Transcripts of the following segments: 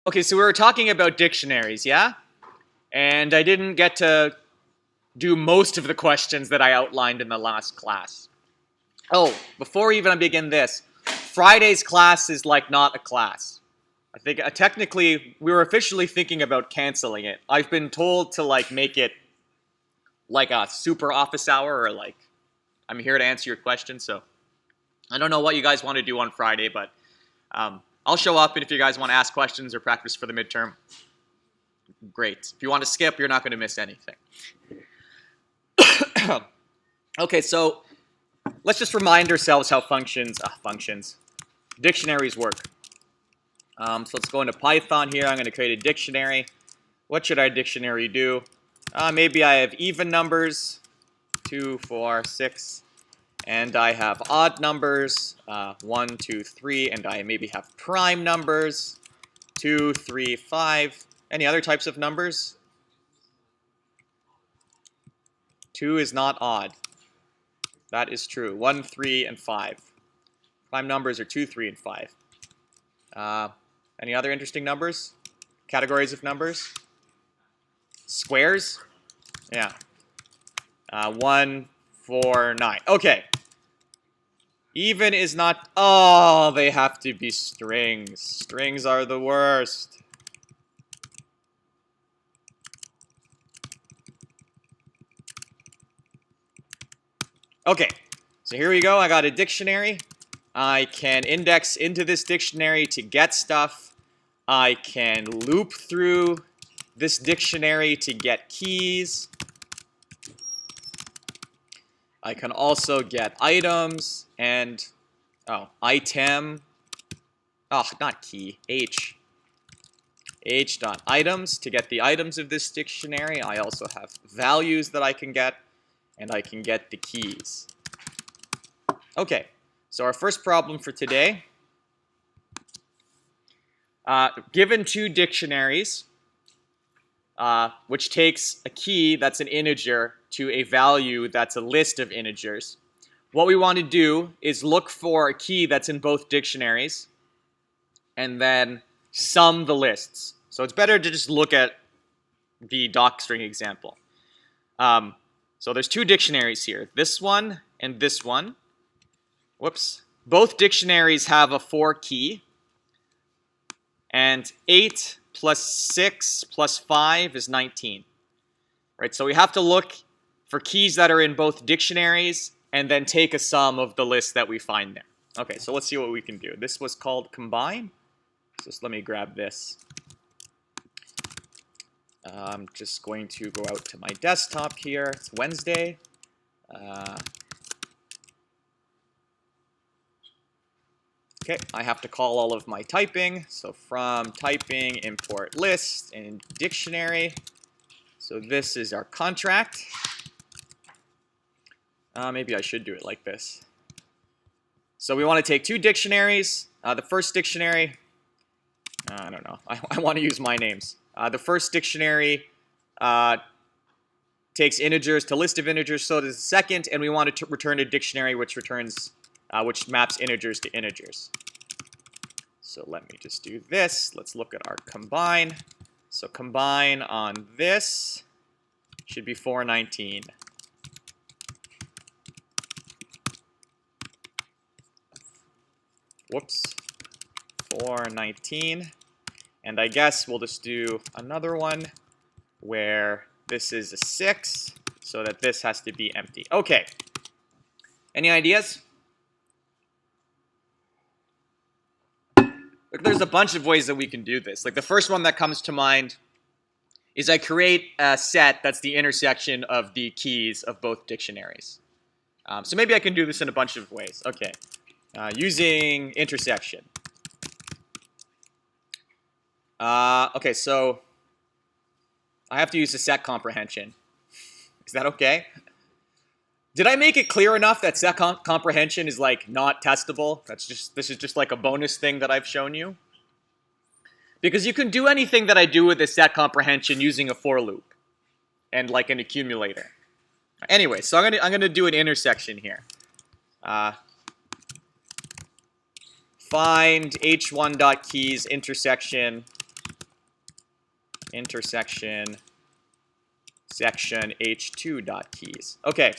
Okay, so we were talking about dictionaries, yeah? And I didn't get to do most of the questions that I outlined in the last class. Oh, before even I begin this, Friday's class is like not a class. I think technically we were officially thinking about canceling it. I've been told to like make it like a super office hour or like I'm here to answer your questions. So I don't know what you guys want to do on Friday, but I'll show up, and if you guys want to ask questions or practice for the midterm, great. If you want to skip, you're not going to miss anything. Okay, so let's just remind ourselves how dictionaries work. So let's go into Python here. I'm going to create a dictionary. What should our dictionary do? Maybe I have even numbers, 2, 4, 6, and I have odd numbers, 1, 2, 3, and I maybe have prime numbers, 2, 3, 5. Any other types of numbers? 2 is not odd. That is true. 1, 3, and 5. Prime numbers are 2, 3, and 5. Any other interesting numbers? Categories of numbers? Squares? Yeah. 1, 4, 9. Okay. Even is not... Oh, they have to be strings. Strings are the worst. Okay, so here we go. I got a dictionary. I can index into this dictionary to get stuff. I can loop through this dictionary to get keys. I can also get items and, item. Oh, not key, H. H.items to get the items of this dictionary. I also have values that I can get, and I can get the keys. Okay, so our first problem for today. Given two dictionaries, which takes a key that's an integer to a value that's a list of integers, what we want to do is look for a key that's in both dictionaries and then sum the lists. So it's better to just look at the docstring example. So there's two dictionaries here, this one and this one. Whoops. Both dictionaries have a 4 key. And 8 plus 6 plus 5 is 19. Right, so we have to look for keys that are in both dictionaries and then take a sum of the list that we find there. Okay, so let's see what we can do. This was called combine. So let me grab this. I'm just going to go out to my desktop here. It's Wednesday. Okay, I have to call all of my typing. So from typing, import list and dictionary. So this is our contract. Maybe I should do it like this. So we want to take two dictionaries. The first dictionary, I don't know. I want to use my names. The first dictionary takes integers to list of integers. So does the second, and we want to return a dictionary which returns, which maps integers to integers. So let me just do this. Let's look at our combine. So combine on this should be 419. Whoops. 419. And I guess we'll just do another one where this is a 6, so that this has to be empty. Okay. Any ideas? Look, there's a bunch of ways that we can do this. Like the first one that comes to mind is I create a set that's the intersection of the keys of both dictionaries. So maybe I can do this in a bunch of ways. Okay, using intersection. Okay, so I have to use the set comprehension. Is that okay? Did I make it clear enough that set comprehension is like not testable? This is just like a bonus thing that I've shown you. Because you can do anything that I do with a set comprehension using a for loop and like an accumulator. Anyway, so I'm gonna do an intersection here. Find h1.keys intersection intersection section h2.keys. Okay.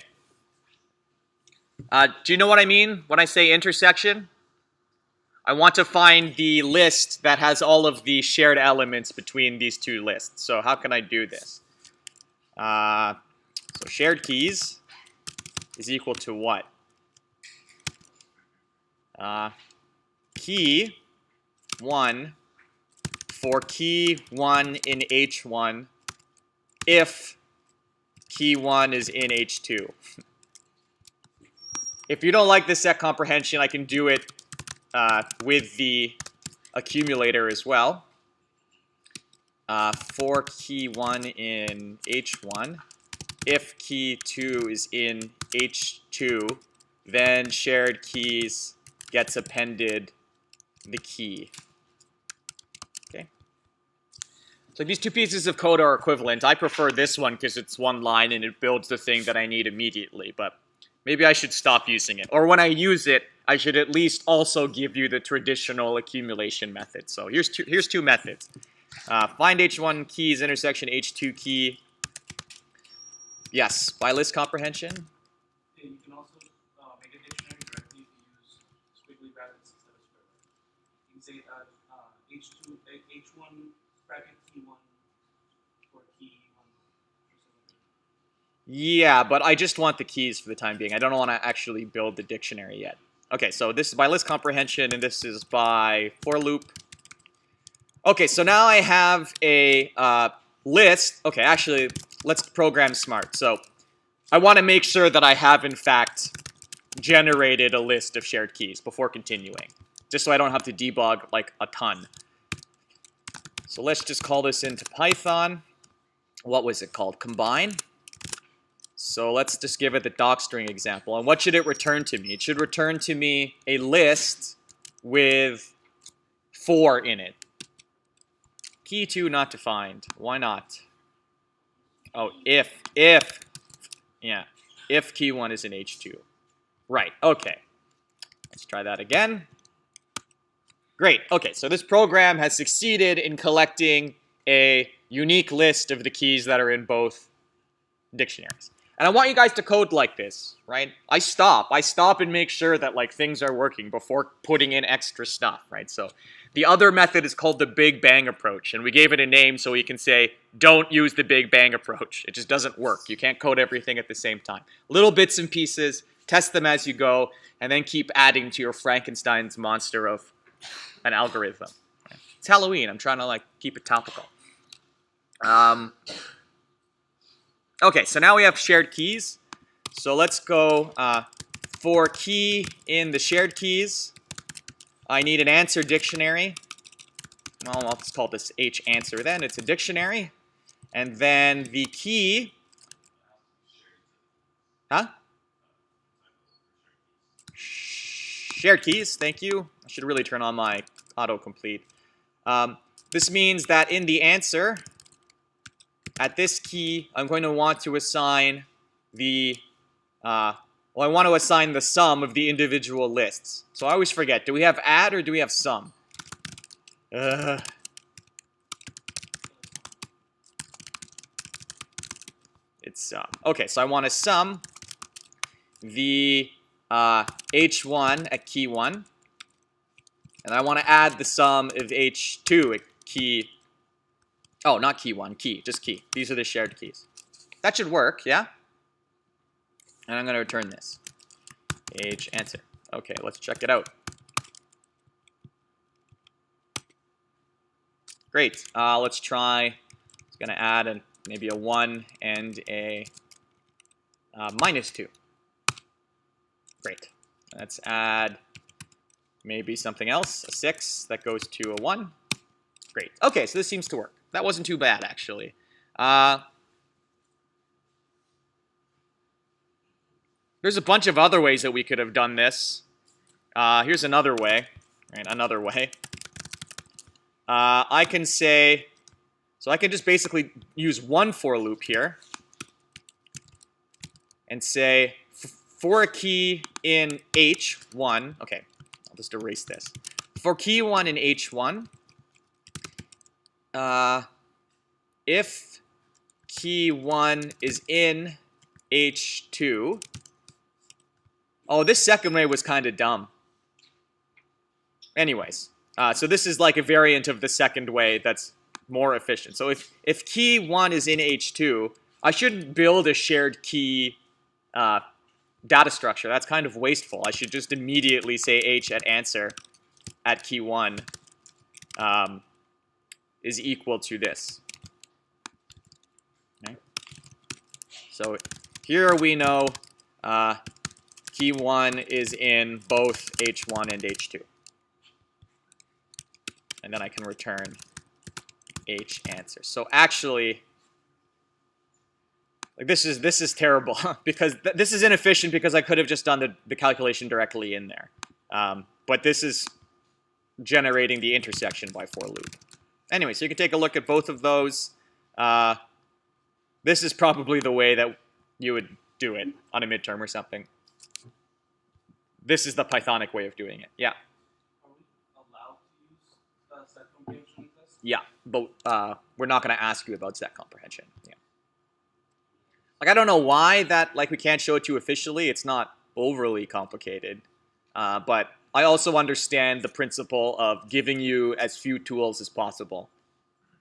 Do you know what I mean when I say intersection? I want to find the list that has all of the shared elements between these two lists. So how can I do this? So shared keys is equal to what? Key 1 for key 1 in H1 if key 1 is in H2. If you don't like this set comprehension, I can do it with the accumulator as well. For key 1 in H1, if key 2 is in H2, then shared keys gets appended the key. Okay. So these two pieces of code are equivalent. I prefer this one because it's one line and it builds the thing that I need immediately, but maybe I should stop using it. Or when I use it, I should at least also give you the traditional accumulation method. So here's two methods. Find H1 keys intersection H2 key. Yes, by list comprehension. Yeah, you can also make a dictionary directly if you use squiggly brackets instead of square brackets. You can say H1 bracket T1 for key 1 or something. Yeah, but I just want the keys for the time being. I don't want to actually build the dictionary yet. Okay, so this is by list comprehension, and this is by for loop. Okay, so now I have a list. Okay, actually, let's program smart. So I want to make sure that I have, in fact, generated a list of shared keys before continuing, just so I don't have to debug like a ton. So let's just call this into Python. What was it called? Combine. So let's just give it the docstring example. And what should it return to me? It should return to me a list with 4 in it. Key 2 not defined. Why not? Oh, if key 1 is in H2. Right, okay. Let's try that again. Great, okay, so this program has succeeded in collecting a unique list of the keys that are in both dictionaries. And I want you guys to code like this, right? I stop and make sure that like things are working before putting in extra stuff, right? So the other method is called the Big Bang approach, and we gave it a name so we can say, don't use the Big Bang approach. It just doesn't work. You can't code everything at the same time. Little bits and pieces, test them as you go, and then keep adding to your Frankenstein's monster of an algorithm. It's Halloween. I'm trying to like keep it topical. Okay, so now we have shared keys. So let's go for key in the shared keys. I need an answer dictionary. Well, I'll just call this H answer then. It's a dictionary. And then the key. Huh? Shared keys, thank you. I should really turn on my autocomplete. This means that in the answer, at this key, I'm going to want to assign the, I want to assign the sum of the individual lists. So I always forget, do we have add or do we have sum? It's sum. Okay, so I want to sum the H1 at key 1. And I want to add the sum of H2 at key. Oh, not key 1, key, just key. These are the shared keys. That should work, yeah? And I'm going to return this. H answer. Okay, let's check it out. Great. Let's try. It's going to add maybe a 1 and a -2. Great. Let's add maybe something else, a 6 that goes to a 1. Great. Okay, so this seems to work. That wasn't too bad, actually. There's a bunch of other ways that we could have done this. Here's another way. Right, another way. I can say, so I can just basically use one for loop here and say for a key in H1, okay, I'll just erase this. For key 1 in H1, if key 1 is in H2. Oh, this second way was kind of dumb. Anyways, so this is like a variant of the second way that's more efficient. So if key 1 is in H2, I shouldn't build a shared key data structure. That's kind of wasteful. I should just immediately say H at answer at key 1 is equal to this. Okay. So here we know key 1 is in both H1 and H2. And then I can return H answer. So actually, like this is terrible because this is inefficient because I could have just done the calculation directly in there. But this is generating the intersection by for loop. Anyway, so you can take a look at both of those. This is probably the way that you would do it on a midterm or something. This is the Pythonic way of doing it. Yeah. Are we allowed to use set comprehension test? Yeah, but we're not going to ask you about set comprehension. Yeah. Like, I don't know why that, like, we can't show it to you officially. It's not overly complicated. But I also understand the principle of giving you as few tools as possible,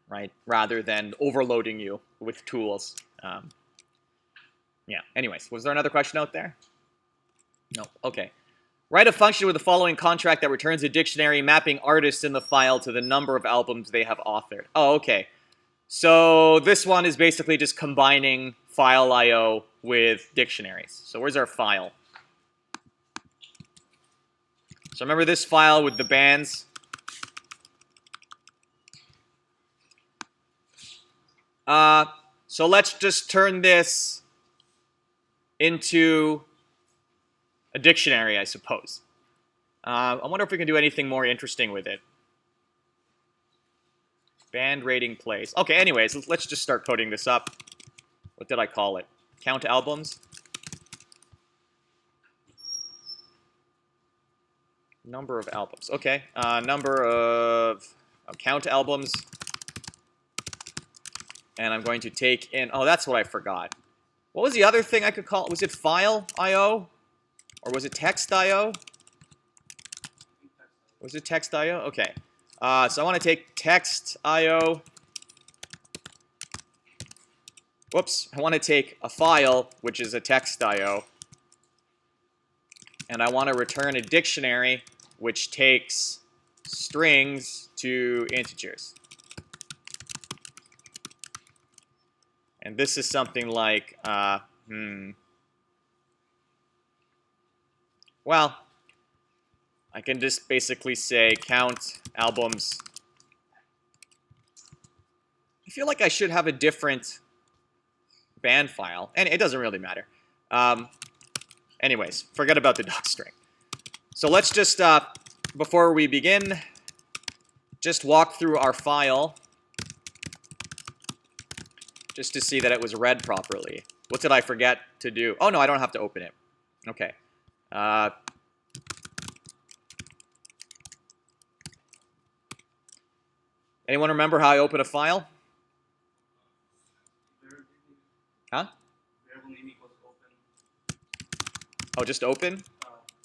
right? Rather than overloading you with tools. Yeah, anyways, was there another question out there? No, okay. Write a function with the following contract that returns a dictionary mapping artists in the file to the number of albums they have authored. Oh, okay. So this one is basically just combining file I/O with dictionaries. So where's our file? So remember this file with the bands? So let's just turn this into a dictionary, I suppose. I wonder if we can do anything more interesting with it. Band rating plays. Okay, anyways, let's just start coding this up. What did I call it? Count albums. Number of albums. Okay, number of count albums. And I'm going to take in, oh, that's what I forgot. What was the other thing I could call it? Was it file I/O? Or was it text I/O? Was it text I/O? Okay. So I want to take text I/O. Whoops. I want to take a file, which is a text I/O. And I want to return a dictionary, which takes strings to integers. And this is something like, well, I can just basically say count albums. I feel like I should have a different band file, and it doesn't really matter. Anyways, forget about the docstring. So let's just, before we begin, just walk through our file just to see that it was read properly. What did I forget to do? Oh, no, I don't have to open it. Okay. Anyone remember how I open a file? Huh? Variable name equals open. Oh, just open?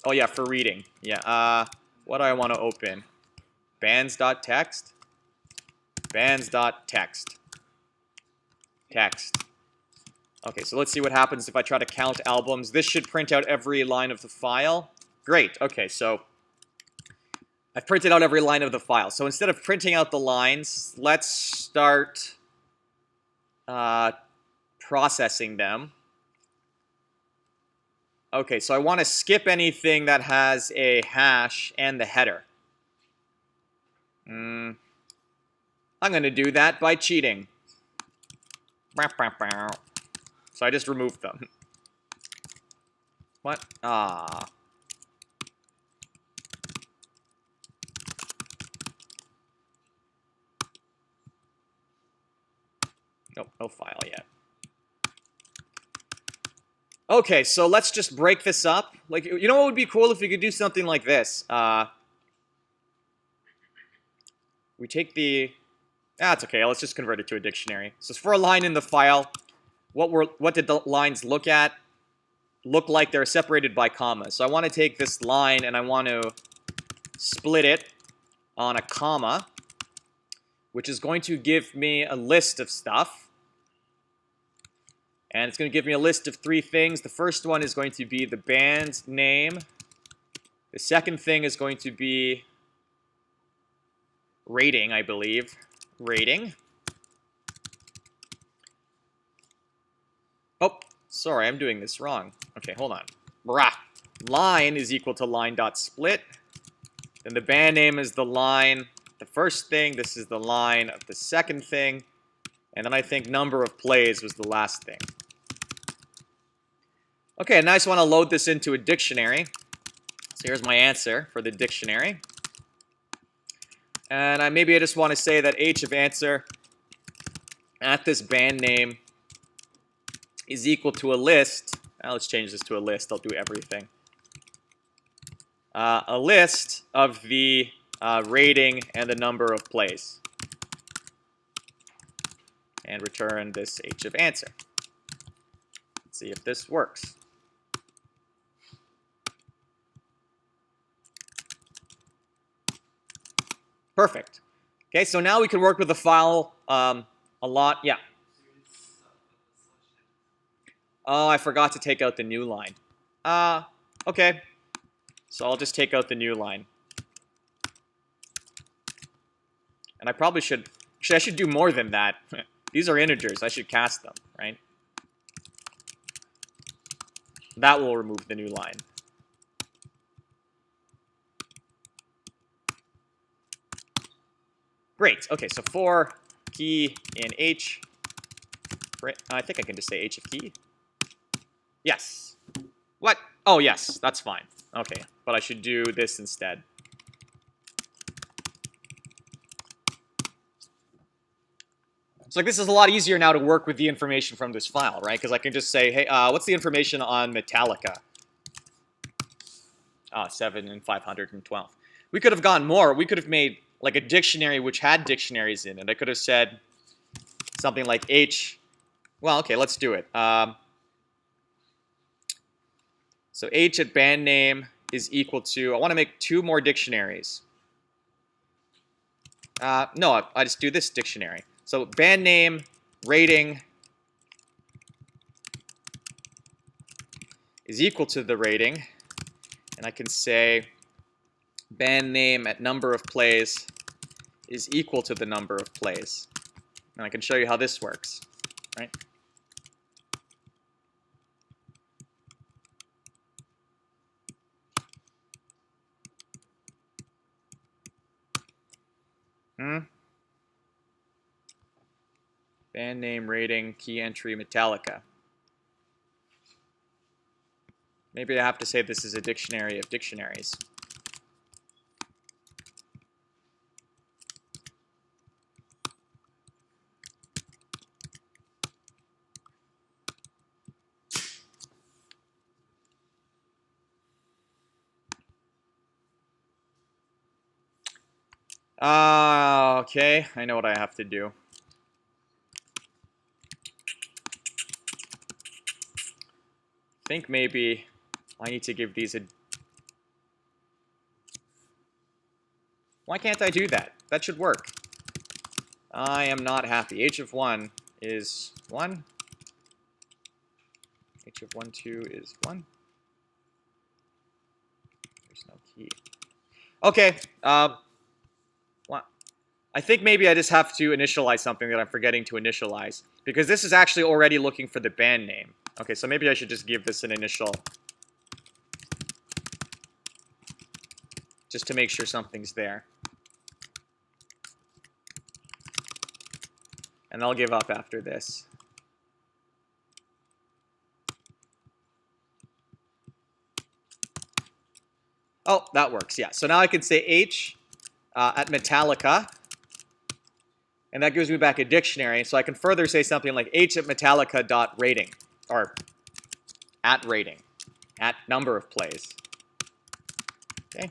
Oh, yeah, for reading. Yeah. What do I want to open? Bands.text? Bands.text. Text. Okay, so let's see what happens if I try to count albums. This should print out every line of the file. Great. Okay, so I've printed out every line of the file. So instead of printing out the lines, let's start processing them. Okay, so I want to skip anything that has a hash and the header. I'm going to do that by cheating. So I just removed them. What? Ah. Nope, no file yet. Okay, so let's just break this up. Like, you know what would be cool if we could do something like this? We take the That's okay. Let's just convert it to a dictionary. So for a line in the file, what did the lines look like? They're separated by commas. So I want to take this line and I want to split it on a comma, which is going to give me a list of stuff. And it's going to give me a list of 3 things. The first one is going to be the band name. The second thing is going to be rating, I believe. Rating. Oh, sorry, I'm doing this wrong. Okay, hold on. Brah. Line is equal to line.split. Then the band name is the line, the first thing. This is the line of the second thing. And then I think number of plays was the last thing. Okay, now I just want to load this into a dictionary. So here's my answer for the dictionary. And maybe I just want to say that h of answer at this band name is equal to a list. Now let's change this to a list. I'll do everything. A list of the rating and the number of plays. And return this h of answer. Let's see if this works. Perfect. Okay, so now we can work with the file a lot. Yeah. Oh, I forgot to take out the new line. Okay. So I'll just take out the new line. And I probably should... Actually, I should do more than that. These are integers. I should cast them, right? That will remove the new line. Great. Okay, so for key in h... I think I can just say h of key. Yes. What? Oh, yes. That's fine. Okay, but I should do this instead. So like, this is a lot easier now to work with the information from this file, right? Because I can just say, hey, what's the information on Metallica? 7 and 512. We could have gone more. We could have made like a dictionary which had dictionaries in it. I could have said something like h. Well, okay, let's do it. So h at band name is equal to, I want to make 2 more dictionaries. No, I just do this dictionary. So band name, rating is equal to the rating. And I can say band name at number of plays is equal to the number of plays. And I can show you how this works, right? Band name, rating, key entry, Metallica. Maybe I have to say this is a dictionary of dictionaries. Okay, I know what I have to do. I think maybe I need to give these a... Why can't I do that? That should work. I am not happy. H of 1 is 1. H of 1, 2 is 1. There's no key. Okay. I think maybe I just have to initialize something that I'm forgetting to initialize. Because this is actually already looking for the band name. Okay, so maybe I should just give this an initial. Just to make sure something's there. And I'll give up after this. Oh, that works, yeah. So now I can say H at Metallica. And that gives me back a dictionary. So I can further say something like H at Metallica.rating. Or at rating. At number of plays. Okay.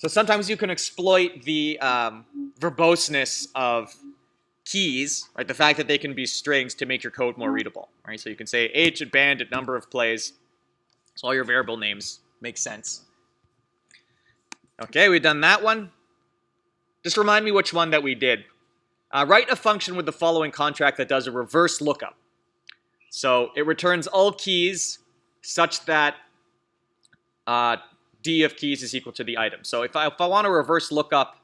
So sometimes you can exploit the verboseness of keys, right? The fact that they can be strings to make your code more readable, right? So you can say age at band at number of plays. So all your variable names make sense. Okay, we've done that one. Just remind me which one that we did. Write a function with the following contract that does a reverse lookup. So it returns all keys such that D of keys is equal to the item. So if I want to reverse lookup,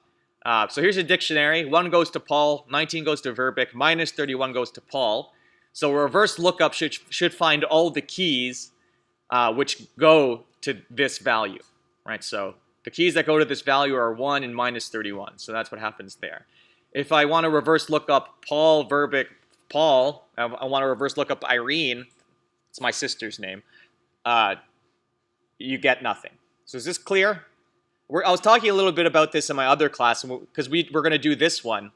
so here's a dictionary. 1 goes to Paul, 19 goes to Verbic, minus 31 goes to Paul. So a reverse lookup should find all the keys which go to this value, right? So the keys that go to this value are 1 and minus 31. So that's what happens there. If I want to reverse look up Paul, Verbic, Paul, I want to reverse look up Irene, it's my sister's name, you get nothing. So is this clear? I was talking a little bit about this in my other class because we're going to do this one.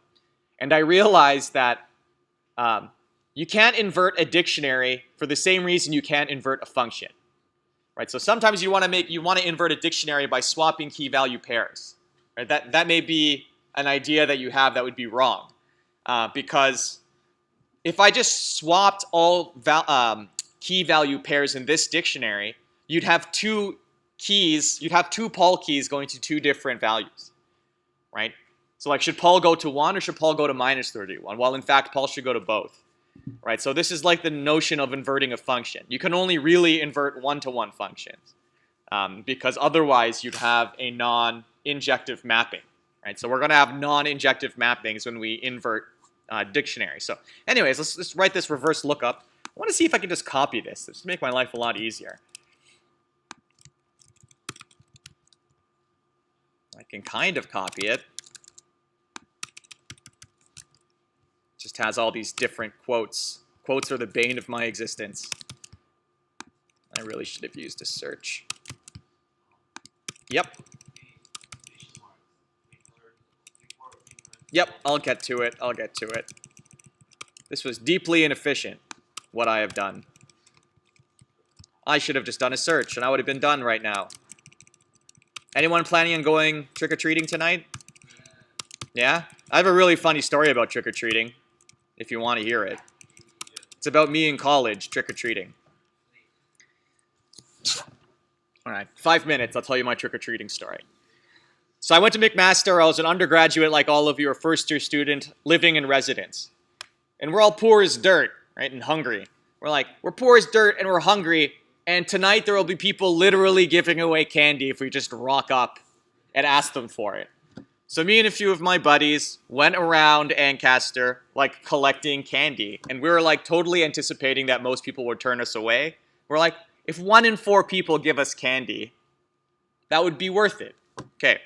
And I realized that you can't invert a dictionary for the same reason you can't invert a function. Right? So sometimes you want to invert a dictionary by swapping key value pairs. Right? That may be an idea that you have that would be wrong. Because if I just swapped all key value pairs in this dictionary, you'd have two Paul keys going to two different values, right? So like, should Paul go to 1 or should Paul go to minus 31? Well, in fact, Paul should go to both, right? So this is like the notion of inverting a function. You can only really invert one-to-one functions because otherwise you'd have a non-injective mapping, right? So we're going to have non-injective mappings when we invert dictionaries. So anyways, let's write this reverse lookup. I want to see if I can just copy this. This will make my life a lot easier. I can kind of copy it. Just has all these different quotes. Quotes are the bane of my existence. I really should have used a search. Yep. Yep, I'll get to it. This was deeply inefficient, what I have done. I should have just done a search, and I would have been done right now. Anyone planning on going trick-or-treating tonight? Yeah? I have a really funny story about trick-or-treating, if you want to hear it. It's about me in college, trick-or-treating. All right, 5 minutes, I'll tell you my trick-or-treating story. So I went to McMaster. I was an undergraduate like all of you, a first-year student living in residence. And we're all poor as dirt, right, and hungry. We're poor as dirt and we're hungry, and tonight there will be people literally giving away candy if we just rock up and ask them for it. So me and a few of my buddies went around Ancaster, like, collecting candy. And we were, like, totally anticipating that most people would turn us away. We're like, if 1 in 4 people give us candy, that would be worth it. Okay.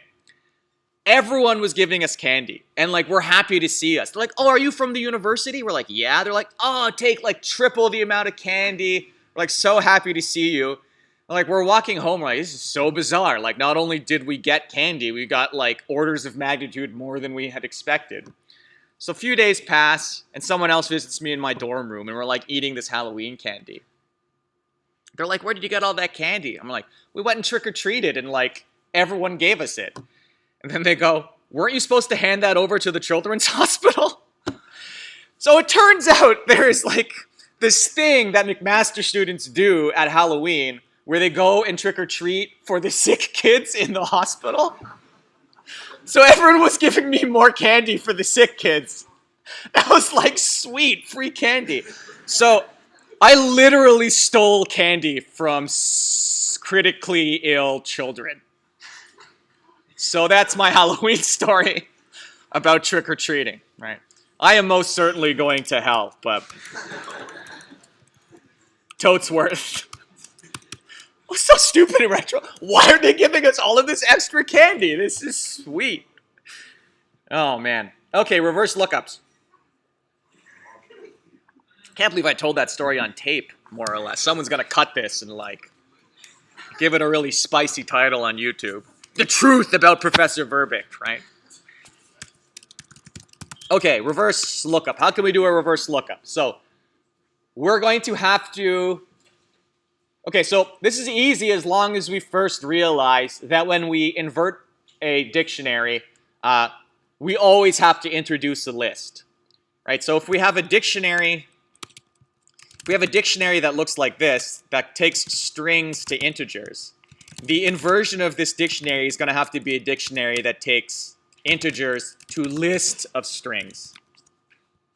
Everyone was giving us candy. And, like, we're happy to see us. They're like, oh, are you from the university? We're like, yeah. They're like, oh, take, like, triple the amount of candy. We're, like, so happy to see you. Like, we're walking home, we're like, this is so bizarre. Like, not only did we get candy, we got, like, orders of magnitude more than we had expected. So a few days pass, and someone else visits me in my dorm room, and we're, like, eating this Halloween candy. They're like, where did you get all that candy? I'm like, we went and trick-or-treated, and, like, everyone gave us it. And then they go, weren't you supposed to hand that over to the children's hospital? So it turns out there's, like, this thing that McMaster students do at Halloween where they go and trick-or-treat for the sick kids in the hospital. So everyone was giving me more candy for the sick kids. That was like, sweet, free candy. So I literally stole candy from critically ill children. So that's my Halloween story about trick-or-treating, right? I am most certainly going to hell, but totes worth. What's so stupid in retro? Why are they giving us all of this extra candy? This is sweet. Oh, man. Okay, reverse lookups. Can't believe I told that story on tape, more or less. Someone's going to cut this and, like, give it a really spicy title on YouTube. The truth about Professor Verbic, right? Okay, reverse lookup. How can we do a reverse lookup? So we're going to have to... Okay, so this is easy as long as we first realize that when we invert a dictionary, we always have to introduce a list, right? So if we have a dictionary, that looks like this, that takes strings to integers, the inversion of this dictionary is going to have to be a dictionary that takes integers to list of strings.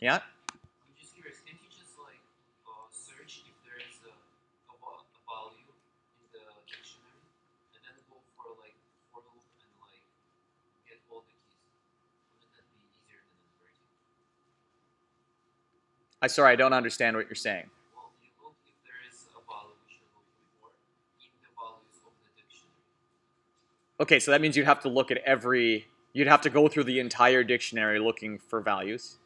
Yeah? I'm just curious, can you just like search if there is a value in the dictionary and then go for like for loop and like get all the keys? Wouldn't that be easier than inverting? Sorry, I don't understand what you're saying. Well, you look if there is a value which you're looking for in the values of the dictionary. Okay, so that means you'd have to look at you'd have to go through the entire dictionary looking for values.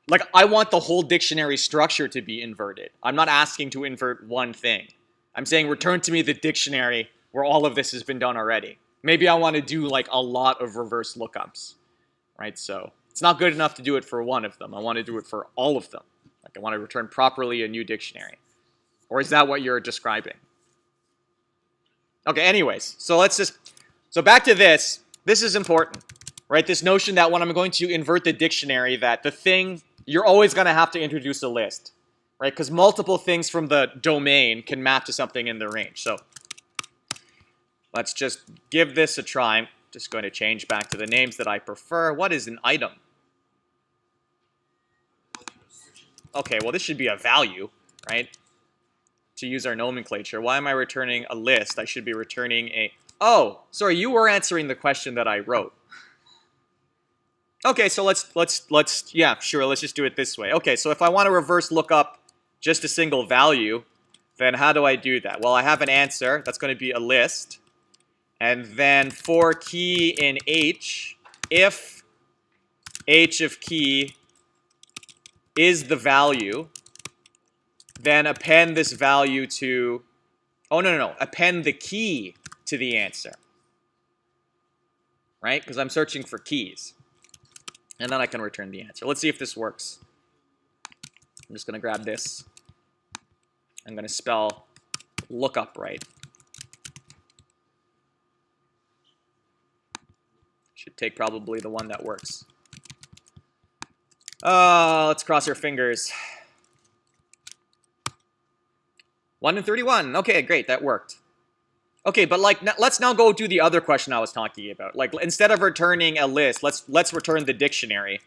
Like, I want the whole dictionary structure to be inverted. I'm not asking to invert one thing. I'm saying return to me the dictionary where all of this has been done already. Maybe I want to do like a lot of reverse lookups, right? So it's not good enough to do it for one of them. I want to do it for all of them. Like, I want to return properly a new dictionary. Or is that what you're describing? Okay, anyways, so back to this. This is important, right? This notion that when I'm going to invert the dictionary, that the thing, you're always going to have to introduce a list, right? Because multiple things from the domain can map to something in the range. So let's just give this a try. I'm just going to change back to the names that I prefer. What is an item? Okay, well, this should be a value, right? To use our nomenclature. Why am I returning a list? I should be returning a... Oh, sorry, you were answering the question that I wrote. Okay, so yeah, sure, let's just do it this way. Okay, so if I want to reverse look up just a single value, then how do I do that? Well, I have an answer. That's going to be a list. And then for key in H, if H of key is the value, then append this value to... Oh, no. Append the key to the answer. Right? Because I'm searching for keys. And then I can return the answer. Let's see if this works. I'm just going to grab this. I'm going to spell lookup right. Should take probably the one that works. Let's cross our fingers. 1 in 31. Okay, great. That worked. Okay, but like, let's now go do the other question I was talking about. Like, instead of returning a list, let's return the dictionary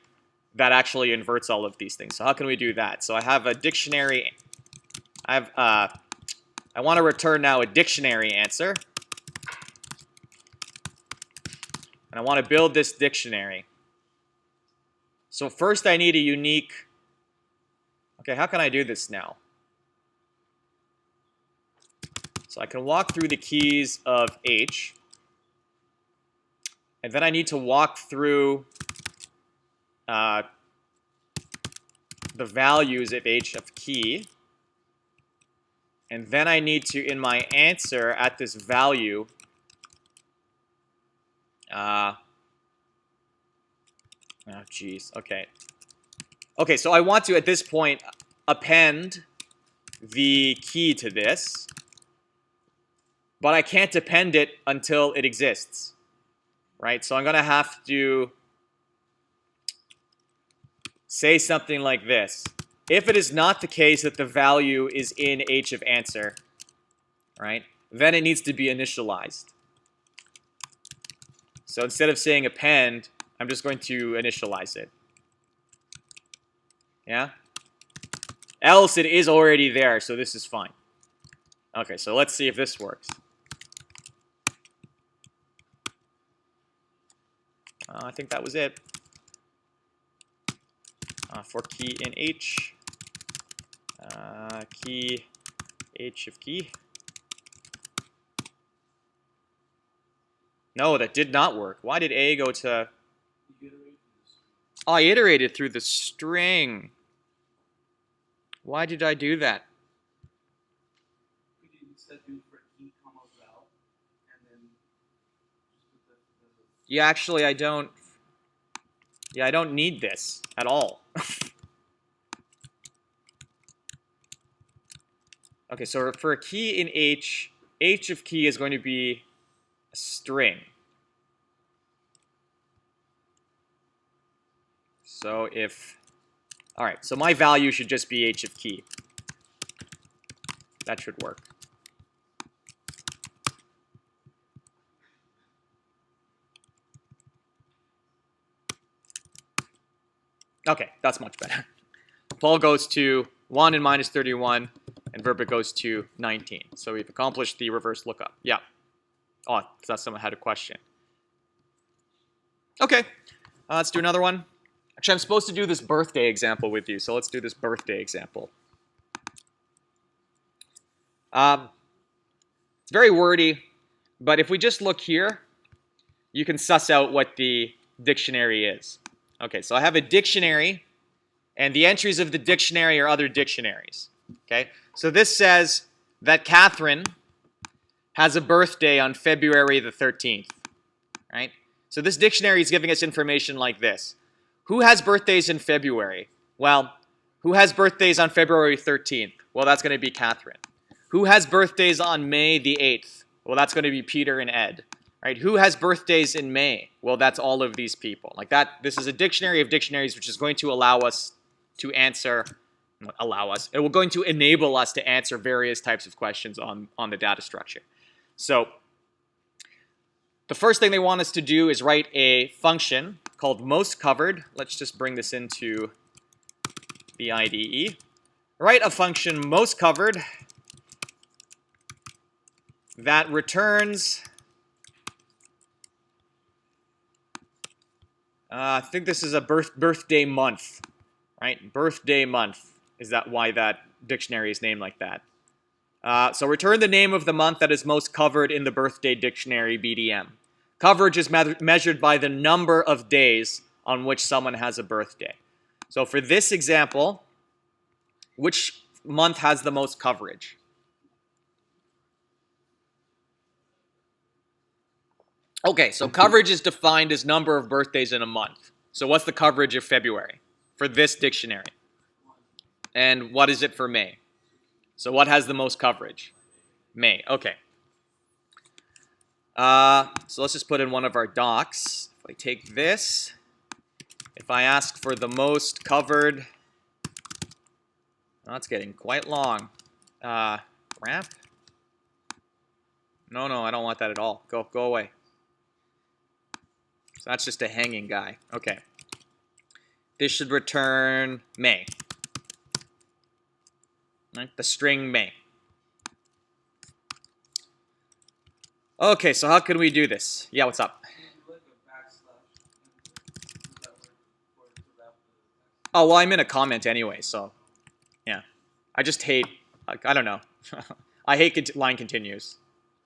that actually inverts all of these things. So how can we do that? So I have a dictionary. I want to return now a dictionary answer. And I want to build this dictionary. So first I need a unique... Okay, how can I do this now? So I can walk through the keys of H. And then I need to walk through the values of H of key. And then I need to, in my answer at this value, oh, geez. Okay. Okay, so I want to, at this point, append the key to this. But I can't append it until it exists. Right? So I'm going to have to say something like this. If it is not the case that the value is in H of answer, right, then it needs to be initialized. So instead of saying append, I'm just going to initialize it. Yeah? Else it is already there, so this is fine. Okay, so let's see if this works. I think that was it. For key in H, key H of key. No, that did not work. Why did A go to... Oh, I iterated through the string. Why did I do that? We did instead do for key comma val, and then just put the Yeah, actually, I don't... Yeah, I don't need this at all. Okay, so for a key in H, H of key is going to be a string. So if, all right, so my value should just be h of key. That should work. Okay, that's much better. Paul goes to 1 and minus 31, and Verbit goes to 19. So we've accomplished the reverse lookup. Yeah. Oh, that's someone had a question. Okay, let's do another one. Actually, I'm supposed to do this birthday example with you, so let's do this birthday example. It's very wordy, but if we just look here, you can suss out what the dictionary is. Okay, so I have a dictionary, and the entries of the dictionary are other dictionaries. Okay, so this says that Catherine has a birthday on February the 13th, right? So this dictionary is giving us information like this. Who has birthdays in February? Well, who has birthdays on February 13th? Well, that's going to be Catherine. Who has birthdays on May the 8th? Well, that's going to be Peter and Ed. Right? Who has birthdays in May? Well, that's all of these people. Like that, this is a dictionary of dictionaries, which is going to allow us to answer, it will going to enable us to answer various types of questions on the data structure. So the first thing they want us to do is write a function called most covered. Let's just bring this into the IDE. Write a function most covered that returns, I think this is a birthday month, right? Birthday month. Is that why that dictionary is named like that? So return the name of the month that is most covered in the birthday dictionary BDM. Coverage is measured by the number of days on which someone has a birthday. So for this example, which month has the most coverage? Okay, so coverage is defined as number of birthdays in a month. So what's the coverage of February for this dictionary? And what is it for May? So what has the most coverage? May, okay. So let's just put in one of our docs. If I take this, if I ask for the most covered, that's getting quite long. Ramp? No, I don't want that at all. Go away. So that's just a hanging guy. Okay. This should return May. Right? The string May. Okay, so how can we do this? Yeah, what's up? Oh, well, I'm in a comment anyway, so yeah. I just hate, I don't know. I hate line continues.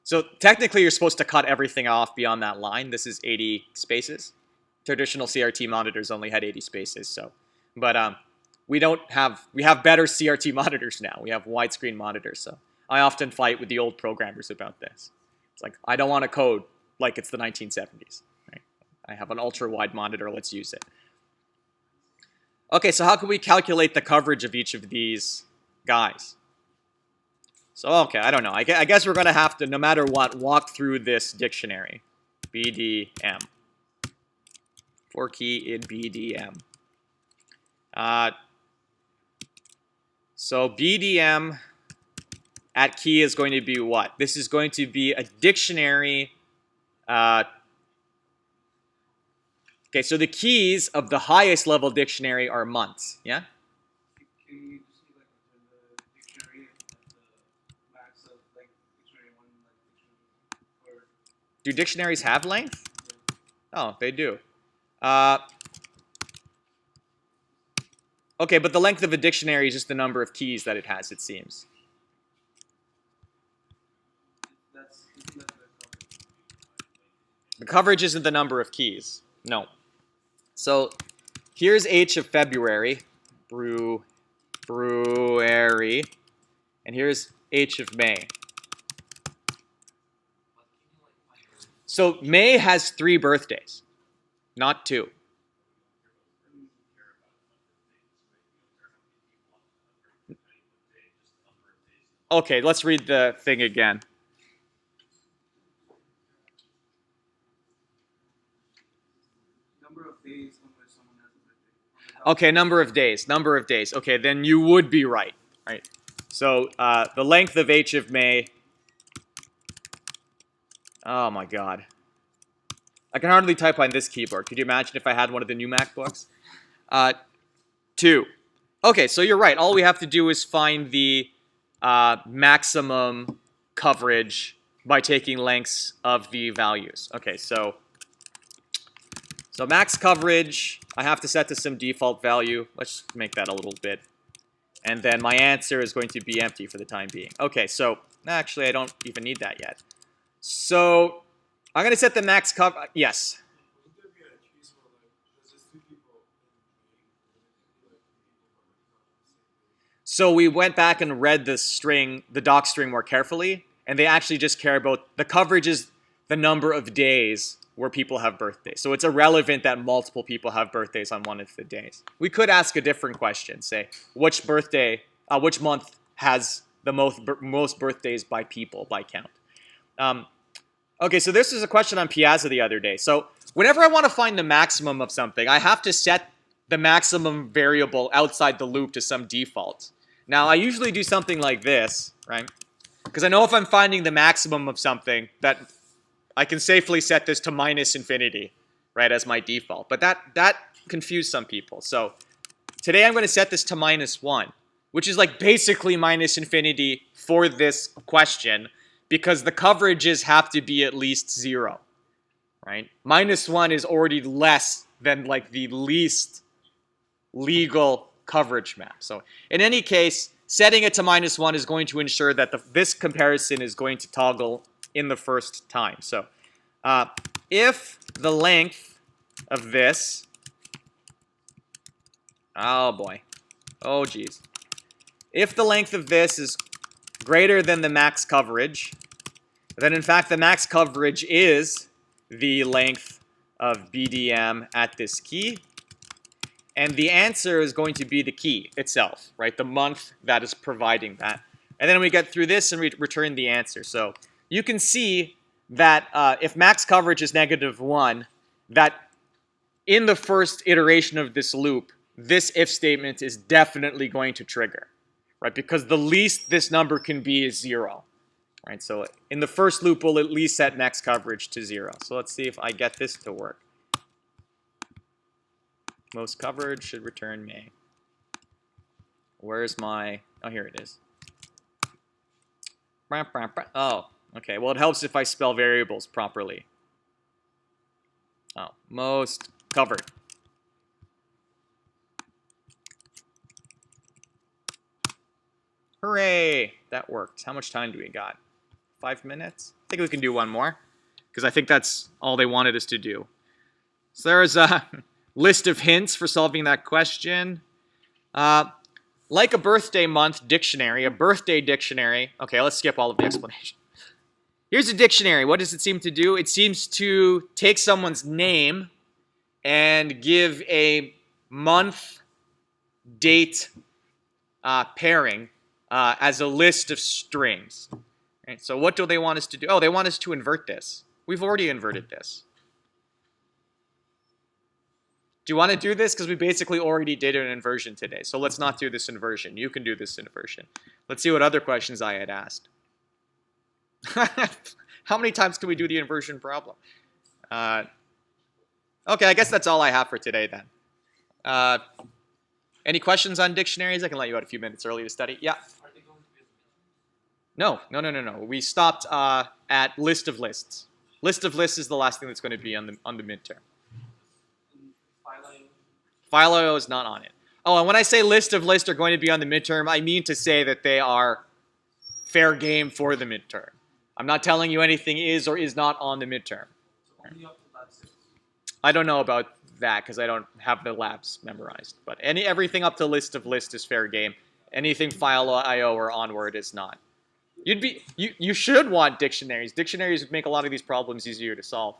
So technically, you're supposed to cut everything off beyond that line. This is 80 spaces. Traditional CRT monitors only had 80 spaces, so. But we have better CRT monitors now. We have widescreen monitors, so I often fight with the old programmers about this. It's like, I don't want to code like it's the 1970s. Right? I have an ultra-wide monitor, let's use it. Okay, so how can we calculate the coverage of each of these guys? So, okay, I don't know. I guess we're going to have to, no matter what, walk through this dictionary. BDM. For key in BDM. So BDM at key is going to be what? This is going to be a dictionary. Okay, so the keys of the highest level dictionary are months, yeah? Can you see like the dictionary at the max of like dictionary one, like dictionary or Do dictionaries have length? Oh, they do. Okay, but the length of a dictionary is just the number of keys that it has, it seems. The coverage isn't the number of keys. No. So here's H of February, brewery, and here's H of May. So May has 3 birthdays, not 2. Okay, let's read the thing again. number of days on which someone has a birthday. Okay, number of days. Number of days. Okay, then you would be right. Right. So the length of h of May. Oh my god. I can hardly type on this keyboard. Could you imagine if I had one of the new MacBooks? 2. Okay, so you're right. All we have to do is find the maximum coverage by taking lengths of the values. Okay, so max coverage, I have to set to some default value. Let's make that a little bit. And then my answer is going to be empty for the time being. Okay, so actually I don't even need that yet. So I'm going to set the max cover. Yes. Wouldn't there be a case where like there's just two people in May, So we went back and read the string, the doc string more carefully, and they actually just care about the coverage is the number of days where people have birthdays. So it's irrelevant that multiple people have birthdays on one of the days. We could ask a different question, say, which month has the most birthdays by people, by count? Okay, so this is a question on Piazza the other day. So whenever I want to find the maximum of something, I have to set the maximum variable outside the loop to some default. Now, I usually do something like this, right? Because I know if I'm finding the maximum of something, that I can safely set this to minus infinity, right, as my default. But that confused some people. So today I'm going to set this to -1, which is like basically minus infinity for this question, because the coverages have to be at least 0, right? -1 is already less than like the least legal coverage map. So in any case, setting it to -1 is going to ensure that this comparison is going to toggle in the first time. So if the length of this, oh boy, oh geez, if the length of this is greater than the max coverage, then in fact the max coverage is the length of BDM at this key, and the answer is going to be the key itself, right? The month that is providing that. And then we get through this and return the answer. So you can see that if max coverage is -1, that in the first iteration of this loop, this if statement is definitely going to trigger, right? Because the least this number can be is 0, right? So in the first loop, we'll at least set max coverage to 0. So let's see if I get this to work. Most coverage should return May. Where's my... Oh, here it is. Oh, okay. Well, it helps if I spell variables properly. Oh, most covered. Hooray! That worked. How much time do we got? 5 minutes? I think we can do one more, because I think that's all they wanted us to do. So there's a list of hints for solving that question. Like a birthday month dictionary, a birthday dictionary. Okay, let's skip all of the explanation. Here's a dictionary. What does it seem to do? It seems to take someone's name and give a month, date pairing as a list of strings. Right, so what do they want us to do? Oh, they want us to invert this. We've already inverted this. Do you want to do this? Because we basically already did an inversion today. So let's not do this inversion. You can do this inversion. Let's see what other questions I had asked. How many times can we do the inversion problem? Okay, I guess that's all I have for today then. Any questions on dictionaries? I can let you out a few minutes early to study. Yeah? Are they going to be as mentioned? No. We stopped at list of lists. List of lists is the last thing that's going to be on the midterm. File.io is not on it. Oh, and when I say list of lists are going to be on the midterm, I mean to say that they are fair game for the midterm. I'm not telling you anything is or is not on the midterm. So only up to lab 6. I don't know about that because I don't have the labs memorized. But everything up to list of list is fair game. Anything file.io or onward is not. You should want dictionaries. Dictionaries would make a lot of these problems easier to solve.